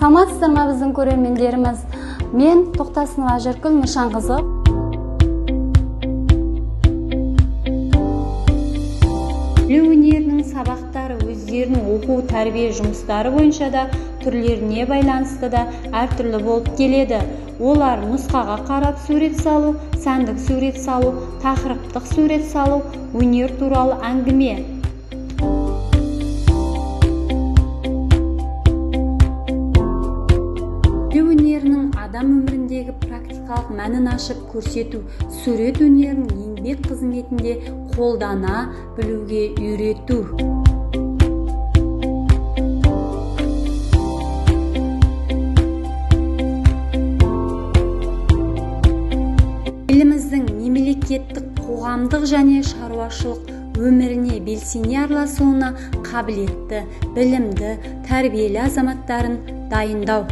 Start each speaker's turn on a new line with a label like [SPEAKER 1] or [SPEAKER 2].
[SPEAKER 1] Саламатсыздар ма біздің көрермендеріміз? Мен Тоқтасынова Ажаркүл Нышанқызы. Өнерінің сабақтары өздерінің оқу тәрбие жұмыстары бойынша да түрлеріне байланысты да әртүрлі болып келеді. Олар нұсқаға қарап сурет салу, сәндік сурет салу, тақырыптық сурет салу, өнер туралы әңгіме. Өнерінің адам өміріндегі практикалық мәнін ашып көрсету, сурет өнерінің еңбек қызметінде қолдана білуге үйрету. Еліміздің мемлекеттік, қоғамдық және шаруашылық өміріне белсене араласуына қабілетті, білімді, тәрбиелі азаматтарын дайындау.